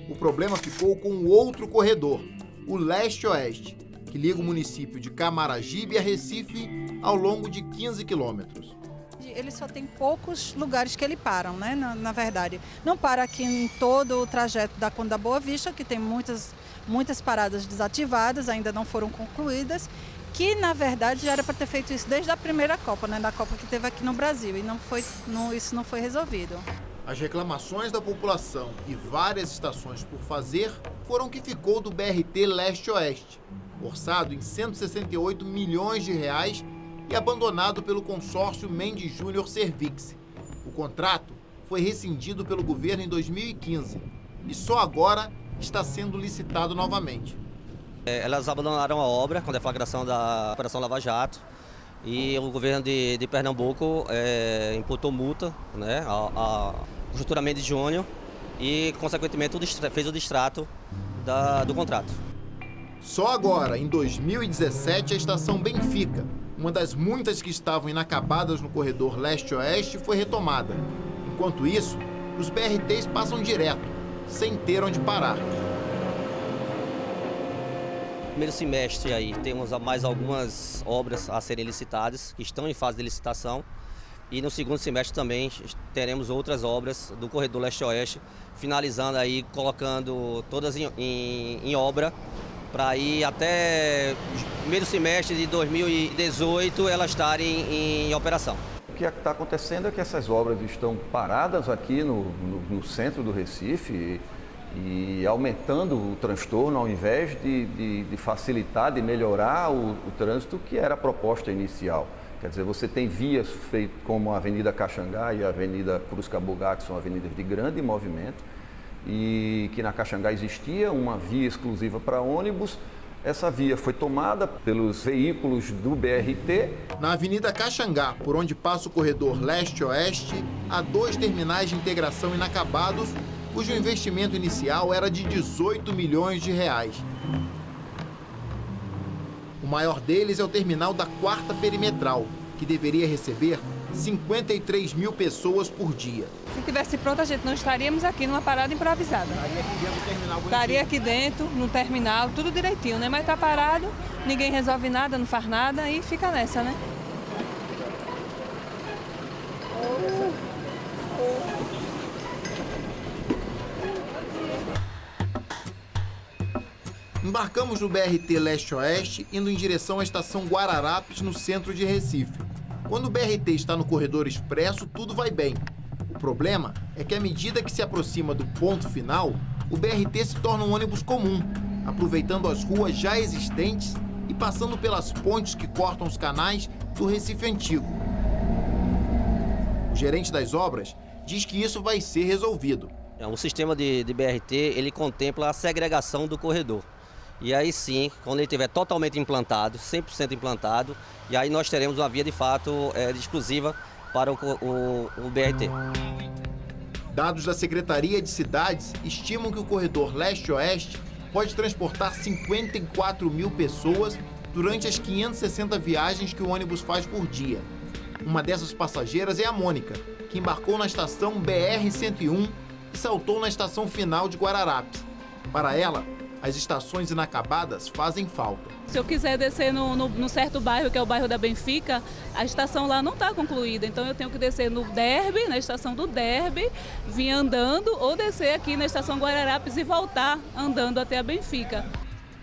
O problema ficou com o outro corredor, o leste-oeste, que liga o município de Camaragibe a Recife ao longo de 15 quilômetros. Ele só tem poucos lugares que ele param, né? Na verdade. Não para aqui em todo o trajeto da Conde da Boa Vista, que tem muitas paradas desativadas, ainda não foram concluídas, que na verdade já era para ter feito isso desde a primeira Copa, né? Da Copa que teve aqui no Brasil, e isso não foi resolvido. As reclamações da população e várias estações por fazer foram o que ficou do BRT leste-oeste, orçado em 168 milhões de reais e abandonado pelo consórcio Mendes Júnior Servix. O contrato foi rescindido pelo governo em 2015 e só agora está sendo licitado novamente. Elas abandonaram a obra com a deflagração da Operação Lava Jato e o governo de Pernambuco imputou multa, né, a Construtora Mendes Júnior e, consequentemente, fez o distrato do contrato. Só agora, em 2017, a estação Benfica, uma das muitas que estavam inacabadas no corredor leste-oeste, foi retomada. Enquanto isso, os BRTs passam direto, sem ter onde parar. Primeiro semestre aí temos mais algumas obras a serem licitadas, que estão em fase de licitação. E no segundo semestre também teremos outras obras do corredor leste-oeste, finalizando aí, colocando todas em obra, para ir até primeiro semestre de 2018 elas estarem em operação. O que está acontecendo é que essas obras estão paradas aqui no centro do Recife e aumentando o transtorno ao invés de facilitar, de melhorar o trânsito que era a proposta inicial. Quer dizer, você tem vias como a Avenida Caxangá e a Avenida Cruz Cabugá, que são avenidas de grande movimento, e que na Caxangá existia uma via exclusiva para ônibus. Essa via foi tomada pelos veículos do BRT. Na Avenida Caxangá, por onde passa o corredor leste-oeste, há 2 terminais de integração inacabados, cujo investimento inicial era de 18 milhões de reais. O maior deles é o terminal da 4ª Perimetral, que deveria receber 53 mil pessoas por dia. Se tivesse pronto, a gente não estaríamos aqui numa parada improvisada. Estaria aqui dentro, no terminal, tudo direitinho, né? Mas tá parado, ninguém resolve nada, não faz nada e fica nessa, né? Embarcamos no BRT Leste-Oeste, indo em direção à estação Guararapes, no centro de Recife. Quando o BRT está no corredor expresso, tudo vai bem. O problema é que à medida que se aproxima do ponto final, o BRT se torna um ônibus comum, aproveitando as ruas já existentes e passando pelas pontes que cortam os canais do Recife Antigo. O gerente das obras diz que isso vai ser resolvido. O sistema de BRT, ele contempla a segregação do corredor. E aí sim, quando ele estiver totalmente implantado, 100% implantado, e aí nós teremos uma via de fato exclusiva para o BRT. Dados da Secretaria de Cidades estimam que o corredor leste-oeste pode transportar 54 mil pessoas durante as 560 viagens que o ônibus faz por dia. Uma dessas passageiras é a Mônica, que embarcou na estação BR-101 e saltou na estação final de Guararapes. Para ela, as estações inacabadas fazem falta. Se eu quiser descer no certo bairro, que é o bairro da Benfica, a estação lá não está concluída. Então eu tenho que descer no Derby, na estação do Derby, vir andando, ou descer aqui na estação Guararapes e voltar andando até a Benfica.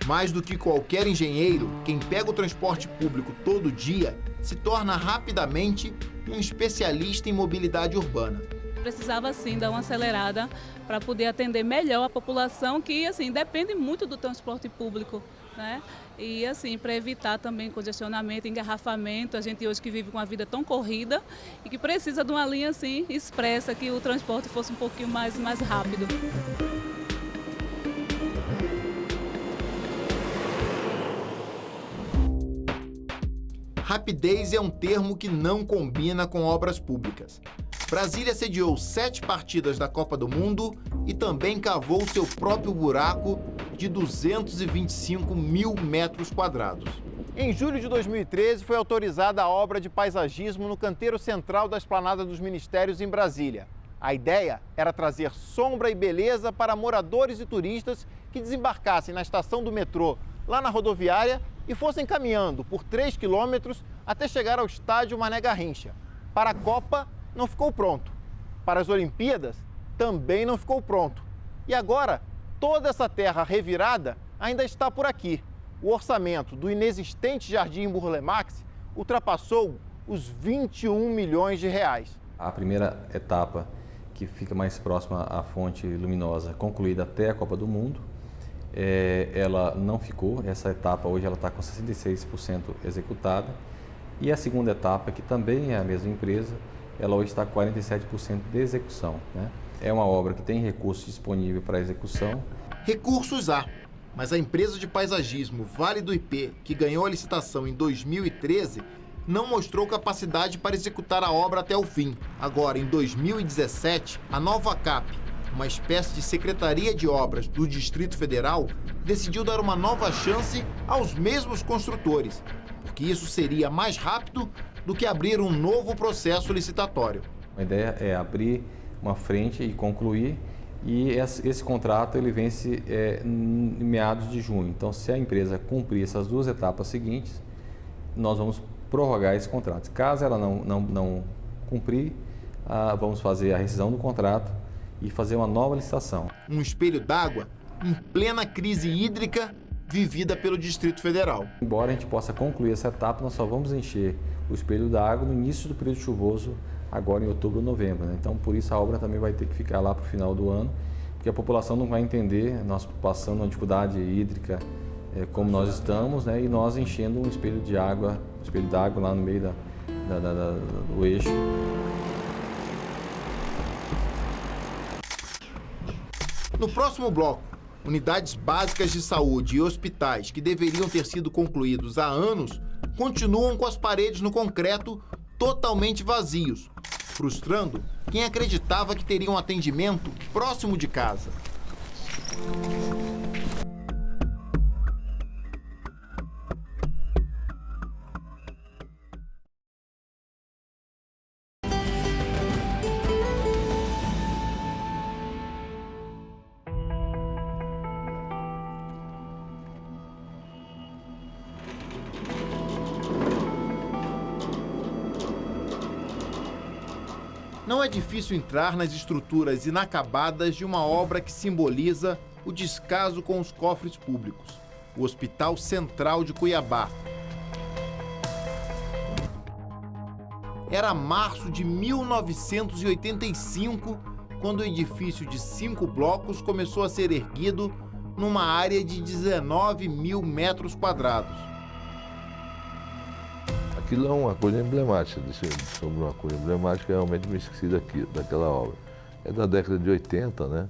Mais do que qualquer engenheiro, quem pega o transporte público todo dia se torna rapidamente um especialista em mobilidade urbana. Precisava sim dar uma acelerada para poder atender melhor a população que assim depende muito do transporte público, né? E assim para evitar também congestionamento, engarrafamento. A gente hoje que vive com uma vida tão corrida e que precisa de uma linha assim expressa, que o transporte fosse um pouquinho mais rápido. Rapidez é um termo que não combina com obras públicas. Brasília sediou 7 partidas da Copa do Mundo e também cavou seu próprio buraco de 225 mil metros quadrados. Em julho de 2013, foi autorizada a obra de paisagismo no canteiro central da Esplanada dos Ministérios, em Brasília. A ideia era trazer sombra e beleza para moradores e turistas que desembarcassem na estação do metrô, lá na rodoviária, e fossem caminhando por 3 quilômetros até chegar ao estádio Mané Garrincha. Para a Copa, não ficou pronto. Para as Olimpíadas, também não ficou pronto. E agora, toda essa terra revirada ainda está por aqui. O orçamento do inexistente Jardim Burle Marx ultrapassou os 21 milhões de reais. A primeira etapa, que fica mais próxima à fonte luminosa, concluída até a Copa do Mundo, ela não ficou. Essa etapa hoje ela está com 66% executada. E a segunda etapa, que também é a mesma empresa, ela hoje está com 47% de execução, né? É uma obra que tem recursos disponíveis para execução. Recursos há, mas a empresa de paisagismo Vale do IP, que ganhou a licitação em 2013, não mostrou capacidade para executar a obra até o fim. Agora, em 2017, a Nova Cap, uma espécie de secretaria de obras do Distrito Federal, decidiu dar uma nova chance aos mesmos construtores, porque isso seria mais rápido do que abrir um novo processo licitatório. A ideia é abrir uma frente e concluir, e esse contrato ele vence em meados de junho. Então, se a empresa cumprir essas 2 etapas seguintes, nós vamos prorrogar esse contrato. Caso ela não cumprir, vamos fazer a rescisão do contrato e fazer uma nova licitação. Um espelho d'água em plena crise hídrica vivida pelo Distrito Federal. Embora a gente possa concluir essa etapa, nós só vamos encher o espelho d'água no início do período chuvoso, agora em outubro ou novembro, né? Então, por isso a obra também vai ter que ficar lá para o final do ano, porque porque a população não vai entender nós passando uma dificuldade hídrica como nós estamos, né, e nós enchendo um espelho d'água lá no meio do eixo. No próximo bloco, unidades básicas de saúde e hospitais que deveriam ter sido concluídos há anos continuam com as paredes no concreto totalmente vazios, frustrando quem acreditava que teria um atendimento próximo de casa. Não é difícil entrar nas estruturas inacabadas de uma obra que simboliza o descaso com os cofres públicos, o Hospital Central de Cuiabá. Era março de 1985, quando o edifício de 5 blocos começou a ser erguido numa área de 19 mil metros quadrados. Aquilo é uma coisa emblemática, sobre uma coisa emblemática, realmente me esqueci daquela obra. É da década de 80, né?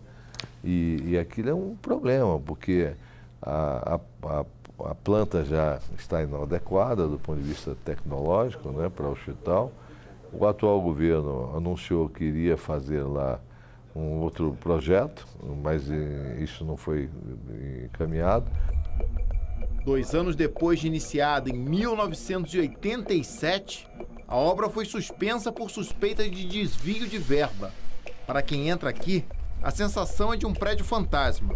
E aquilo é um problema, porque a planta já está inadequada do ponto de vista tecnológico, né, para o hospital. O atual governo anunciou que iria fazer lá um outro projeto, mas isso não foi encaminhado. 2 anos depois de iniciada, em 1987, a obra foi suspensa por suspeita de desvio de verba. Para quem entra aqui, a sensação é de um prédio fantasma.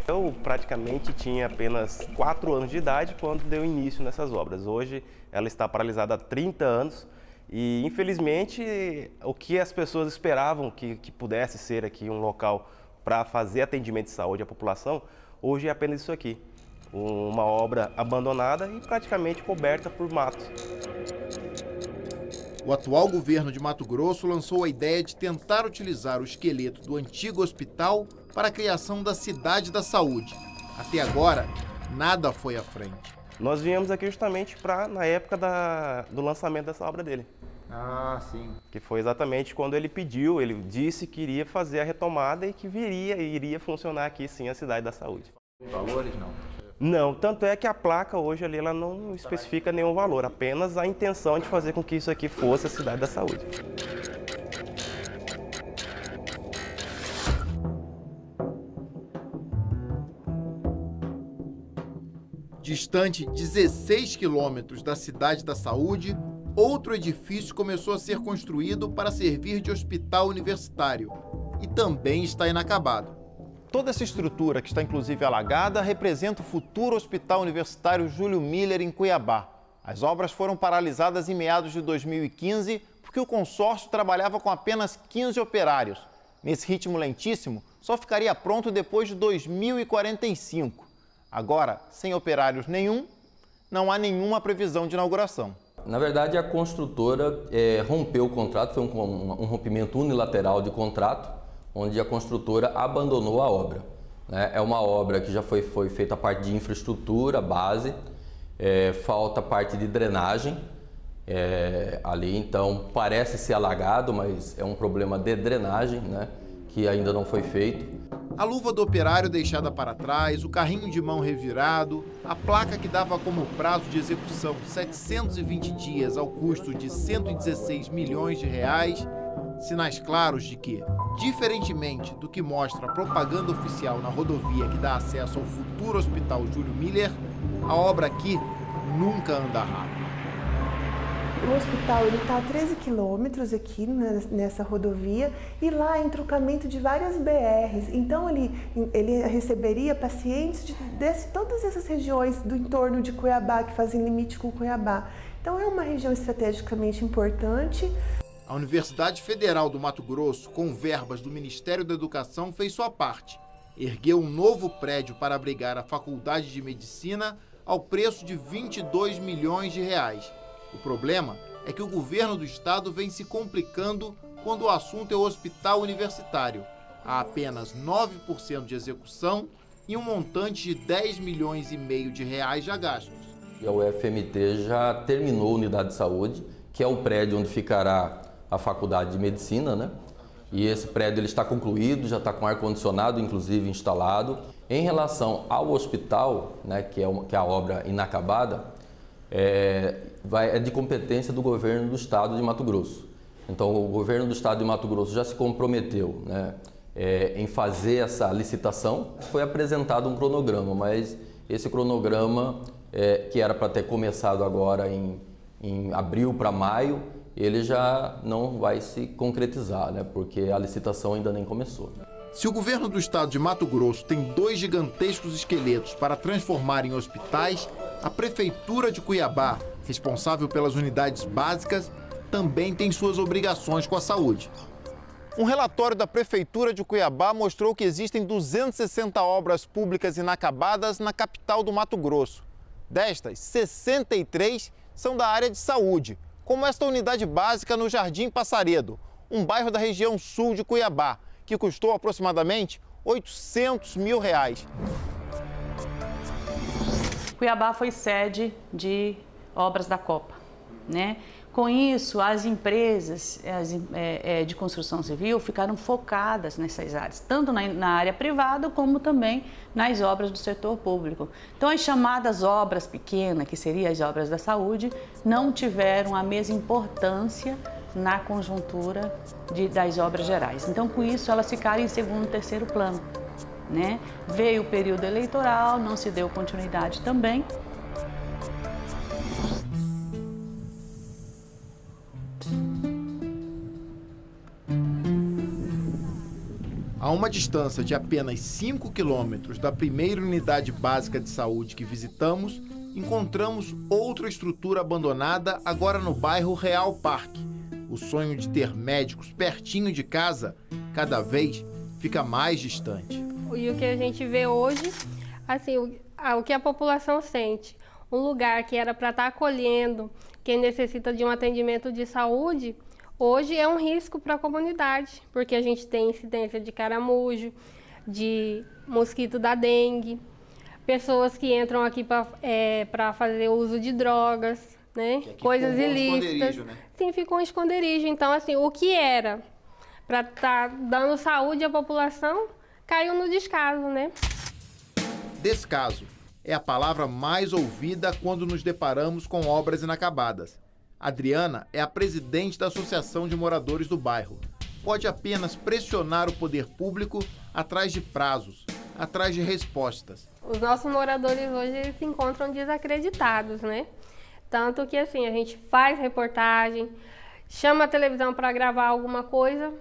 Eu praticamente tinha apenas 4 anos de idade quando deu início nessas obras. Hoje ela está paralisada há 30 anos e, infelizmente, o que as pessoas esperavam que pudesse ser aqui um local para fazer atendimento de saúde à população, hoje é apenas isso aqui. Uma obra abandonada e praticamente coberta por mato. O atual governo de Mato Grosso lançou a ideia de tentar utilizar o esqueleto do antigo hospital para a criação da Cidade da Saúde. Até agora, nada foi à frente. Nós viemos aqui justamente na época do lançamento dessa obra dele. Ah, sim. Que foi exatamente quando ele pediu, ele disse que iria fazer a retomada e que iria funcionar aqui sim a Cidade da Saúde. Valores não? Não, tanto é que a placa hoje ali ela não especifica nenhum valor, apenas a intenção de fazer com que isso aqui fosse a Cidade da Saúde. Distante 16 quilômetros da Cidade da Saúde, outro edifício começou a ser construído para servir de hospital universitário e também está inacabado. Toda essa estrutura, que está inclusive alagada, representa o futuro Hospital Universitário Júlio Miller, em Cuiabá. As obras foram paralisadas em meados de 2015 porque o consórcio trabalhava com apenas 15 operários. Nesse ritmo lentíssimo, só ficaria pronto depois de 2045. Agora, sem operários nenhum, não há nenhuma previsão de inauguração. Na verdade, a construtora rompeu o contrato, foi um rompimento unilateral de contrato, onde a construtora abandonou a obra. É uma obra que já foi feita a parte de infraestrutura, base, falta a parte de drenagem ali, então parece ser alagado, mas é um problema de drenagem, né, que ainda não foi feito. A luva do operário deixada para trás, o carrinho de mão revirado, a placa que dava como prazo de execução 720 dias ao custo de 116 milhões de reais, sinais claros de que, diferentemente do que mostra a propaganda oficial na rodovia que dá acesso ao futuro Hospital Júlio Miller, a obra aqui nunca anda rápido. O hospital está a 13 quilômetros aqui nessa rodovia e lá é entroncamento de várias BRs. Então ele receberia pacientes de todas essas regiões do entorno de Cuiabá, que fazem limite com Cuiabá. Então é uma região estrategicamente importante. A Universidade Federal do Mato Grosso, com verbas do Ministério da Educação, fez sua parte. Ergueu um novo prédio para abrigar a Faculdade de Medicina ao preço de 22 milhões de reais. O problema é que o governo do estado vem se complicando quando o assunto é o hospital universitário. há apenas 9% de execução e um montante de 10 milhões e meio de reais já gastos. A UFMT já terminou a unidade de saúde, que é o prédio onde ficará a faculdade de medicina, né? E esse prédio ele está concluído, já está com ar-condicionado, inclusive, instalado. Em relação ao hospital, né, que é a obra inacabada, é de competência do governo do estado de Mato Grosso. Então, o governo do estado de Mato Grosso já se comprometeu, né, em fazer essa licitação. Foi apresentado um cronograma, mas esse cronograma, que era para ter começado agora em abril para maio, ele já não vai se concretizar, né, porque a licitação ainda nem começou. Se o governo do estado de Mato Grosso tem 2 gigantescos esqueletos para transformar em hospitais, a Prefeitura de Cuiabá, responsável pelas unidades básicas, também tem suas obrigações com a saúde. Um relatório da Prefeitura de Cuiabá mostrou que existem 260 obras públicas inacabadas na capital do Mato Grosso. Destas, 63 são da área de saúde, como esta unidade básica no Jardim Passaredo, um bairro da região sul de Cuiabá, que custou aproximadamente R$ 800 mil. Cuiabá foi sede de obras da Copa, né? Com isso, as empresas de construção civil ficaram focadas nessas áreas, tanto na área privada como também nas obras do setor público. Então, as chamadas obras pequenas, que seriam as obras da saúde, não tiveram a mesma importância na conjuntura das obras gerais. Então, com isso, elas ficaram em segundo e terceiro plano, né? Veio o período eleitoral, não se deu continuidade também. A uma distância de apenas 5 quilômetros da primeira unidade básica de saúde que visitamos, encontramos outra estrutura abandonada agora no bairro Real Parque. O sonho de ter médicos pertinho de casa cada vez fica mais distante. E o que a gente vê hoje, assim, o que a população sente, um lugar que era para estar acolhendo quem necessita de um atendimento de saúde, hoje é um risco para a comunidade, porque a gente tem incidência de caramujo, de mosquito da dengue, pessoas que entram aqui para fazer uso de drogas, né? Coisas ilícitas. Né? Sim, ficou um esconderijo. Então, assim, o que era para estar dando saúde à população caiu no descaso, né? Descaso é a palavra mais ouvida quando nos deparamos com obras inacabadas. Adriana é a presidente da Associação de Moradores do bairro. Pode apenas pressionar o poder público atrás de prazos, atrás de respostas. Os nossos moradores hoje eles se encontram desacreditados, né? Tanto que assim, a gente faz reportagem, chama a televisão para gravar alguma coisa,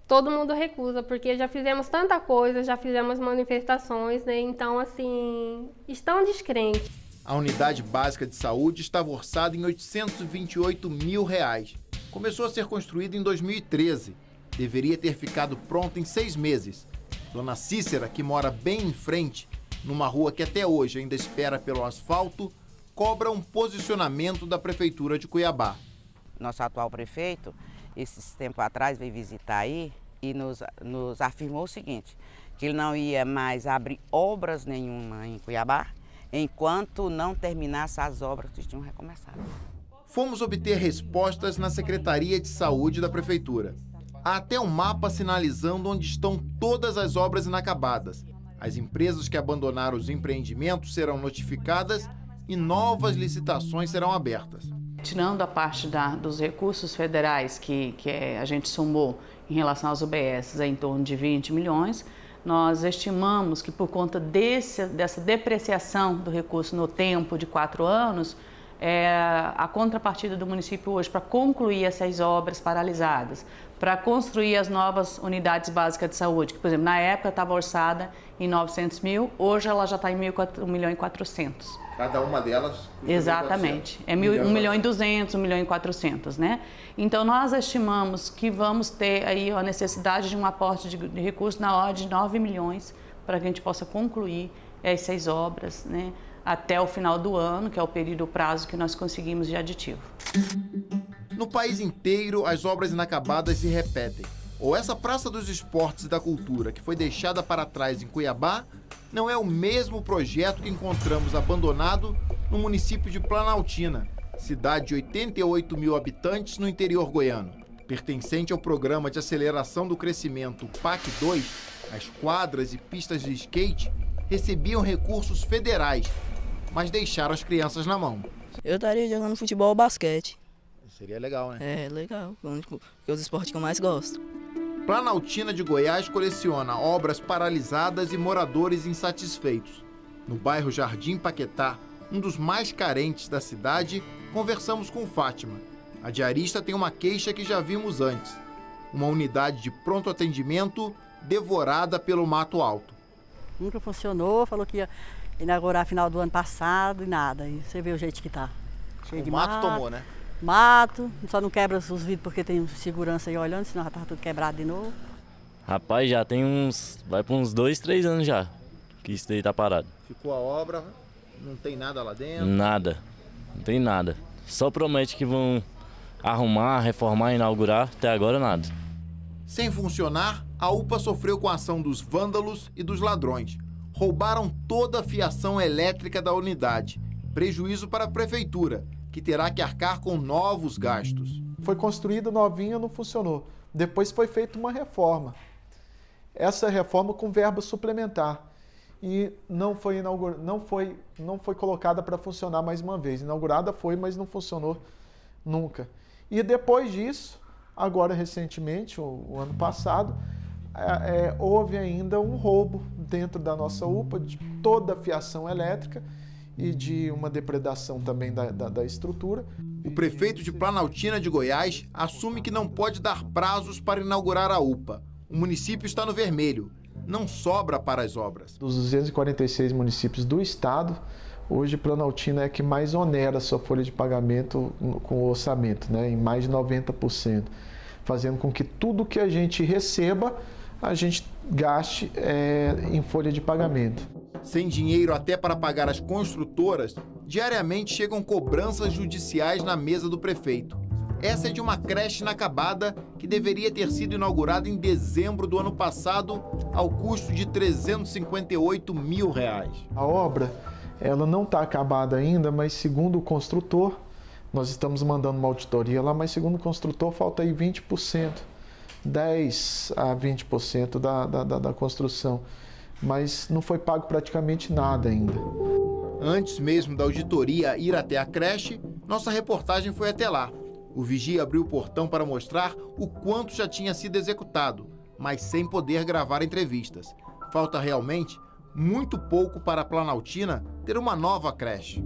todo mundo recusa, porque já fizemos tanta coisa, já fizemos manifestações, né? Então, assim, estão descrentes. A unidade básica de saúde estava orçada em R$ 828 mil. Começou a ser construída em 2013. Deveria ter ficado pronta em 6 meses. Dona Cícera, que mora bem em frente, numa rua que até hoje ainda espera pelo asfalto, cobra um posicionamento da Prefeitura de Cuiabá. Nosso atual prefeito, esses tempos atrás, veio visitar aí e nos afirmou o seguinte, que ele não ia mais abrir obras nenhuma em Cuiabá, enquanto não terminasse as obras que tinham recomeçado. Fomos obter respostas na Secretaria de Saúde da Prefeitura. Há até um mapa sinalizando onde estão todas as obras inacabadas. As empresas que abandonaram os empreendimentos serão notificadas e novas licitações serão abertas. Tirando a parte dos recursos federais que a gente somou em relação às UBS em torno de 20 milhões, nós estimamos que por conta dessa depreciação do recurso no tempo de 4 anos, a contrapartida do município hoje para concluir essas obras paralisadas, para construir as novas unidades básicas de saúde, que, por exemplo, na época estava orçada em 900 mil, hoje ela já está em 1,4 milhão. Cada uma delas? Exatamente. É 1 milhão e 200, 1 milhão e 400, né? Então, nós estimamos que vamos ter aí a necessidade de um aporte de recursos na ordem de 9 milhões para que a gente possa concluir essas obras, né? Até o final do ano, que é o prazo que nós conseguimos de aditivo. No país inteiro, as obras inacabadas se repetem. Ou essa Praça dos Esportes e da Cultura que foi deixada para trás em Cuiabá não é o mesmo projeto que encontramos abandonado no município de Planaltina, cidade de 88 mil habitantes no interior goiano. Pertencente ao Programa de Aceleração do Crescimento PAC 2, as quadras e pistas de skate recebiam recursos federais, mas deixaram as crianças na mão. Eu estaria jogando futebol ou basquete. Seria legal, né? É, legal, porque é os esportes que eu mais gosto. Planaltina de Goiás coleciona obras paralisadas e moradores insatisfeitos. No bairro Jardim Paquetá, um dos mais carentes da cidade, conversamos com Fátima. A diarista tem uma queixa que já vimos antes. Uma unidade de pronto atendimento devorada pelo mato alto. Nunca funcionou, falou que ia inaugurar final do ano passado e nada. E você vê o jeito que tá. Cheio de mato. Tomou, né? Mato, só não quebra os vidros porque tem segurança aí olhando, senão já tava tudo quebrado de novo. Rapaz, já tem vai para uns 2, 3 anos já que isso daí tá parado. Ficou a obra, não tem nada lá dentro? Nada, não tem nada. Só promete que vão arrumar, reformar, inaugurar, até agora nada. Sem funcionar, a UPA sofreu com a ação dos vândalos e dos ladrões. Roubaram toda a fiação elétrica da unidade. Prejuízo para a prefeitura, que terá que arcar com novos gastos. Foi construída novinha, não funcionou. Depois foi feita uma reforma. Essa reforma com verba suplementar. E não foi colocada para funcionar mais uma vez. Inaugurada foi, mas não funcionou nunca. E depois disso, agora recentemente, o ano passado, houve ainda um roubo dentro da nossa UPA de toda a fiação elétrica e de uma depredação também da estrutura. O prefeito de Planaltina de Goiás assume que não pode dar prazos para inaugurar a UPA. O município está no vermelho. Não sobra para as obras. Dos 246 municípios do estado, hoje Planaltina é que mais onera a sua folha de pagamento com o orçamento, né, em mais de 90%, fazendo com que tudo que a gente receba, a gente gaste em folha de pagamento. Sem dinheiro até para pagar as construtoras, diariamente chegam cobranças judiciais na mesa do prefeito. Essa é de uma creche inacabada que deveria ter sido inaugurada em dezembro do ano passado, ao custo de R$ 358 mil. A obra ela não está acabada ainda, mas segundo o construtor, nós estamos mandando uma auditoria lá, mas segundo o construtor falta aí 20%, 10% a 20% da construção. Mas não foi pago praticamente nada ainda. Antes mesmo da auditoria ir até a creche, nossa reportagem foi até lá. O vigia abriu o portão para mostrar o quanto já tinha sido executado, mas sem poder gravar entrevistas. Falta realmente muito pouco para a Planaltina ter uma nova creche.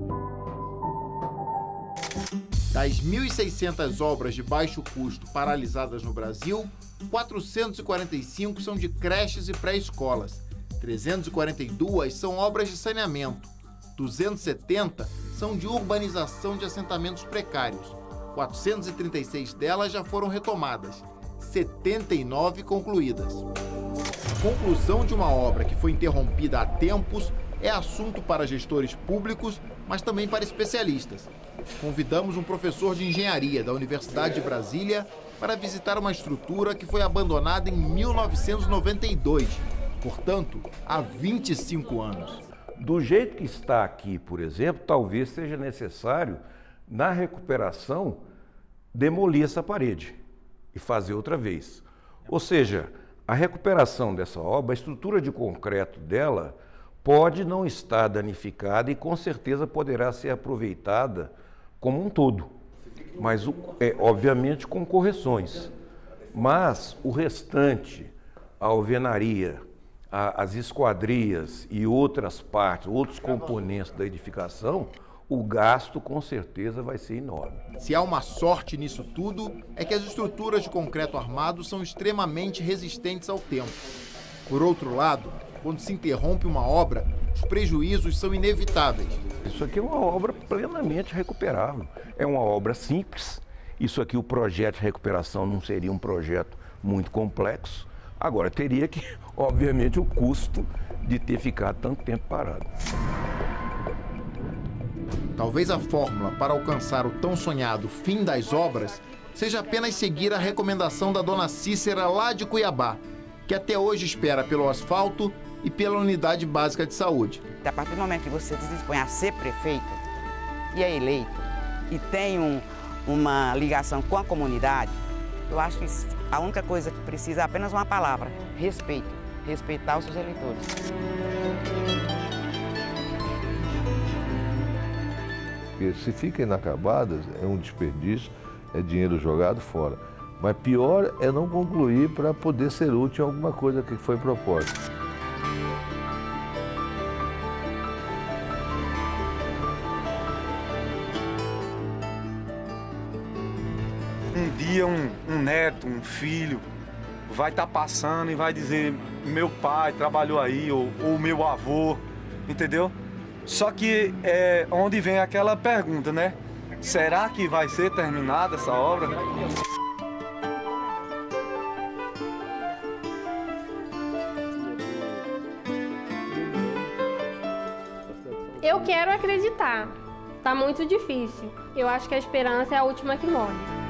Das 1.600 obras de baixo custo paralisadas no Brasil, 445 são de creches e pré-escolas. 342 são obras de saneamento, 270 são de urbanização de assentamentos precários, 436 delas já foram retomadas, 79 concluídas. A conclusão de uma obra que foi interrompida há tempos é assunto para gestores públicos, mas também para especialistas. Convidamos um professor de engenharia da Universidade de Brasília para visitar uma estrutura que foi abandonada em 1992. Portanto, há 25 anos. Do jeito que está aqui, por exemplo, talvez seja necessário, na recuperação, demolir essa parede e fazer outra vez. Ou seja, a recuperação dessa obra, a estrutura de concreto dela, pode não estar danificada e com certeza poderá ser aproveitada como um todo. Mas, obviamente, com correções. Mas o restante, a alvenaria, as esquadrias e outras partes, outros componentes da edificação, o gasto com certeza vai ser enorme. Se há uma sorte nisso tudo, é que as estruturas de concreto armado são extremamente resistentes ao tempo. Por outro lado, quando se interrompe uma obra, os prejuízos são inevitáveis. Isso aqui é uma obra plenamente recuperável. É uma obra simples. Isso aqui, o projeto de recuperação não seria um projeto muito complexo. Agora, teria que, obviamente, o custo de ter ficado tanto tempo parado. Talvez a fórmula para alcançar o tão sonhado fim das obras seja apenas seguir a recomendação da dona Cícera lá de Cuiabá, que até hoje espera pelo asfalto e pela unidade básica de saúde. A partir do momento que você se dispõe a ser prefeito e é eleito e tem uma ligação com a comunidade, eu acho que a única coisa que precisa é apenas uma palavra: respeito. Respeitar os seus eleitores. Porque se fica inacabadas, é um desperdício, é dinheiro jogado fora. Mas pior é não concluir para poder ser útil em alguma coisa que foi proposta. Um dia um neto, um filho, vai estar passando e vai dizer: meu pai trabalhou aí, ou meu avô, entendeu? Só que é onde vem aquela pergunta, né? Será que vai ser terminada essa obra? Eu quero acreditar. Tá muito difícil. Eu acho que a esperança é a última que morre.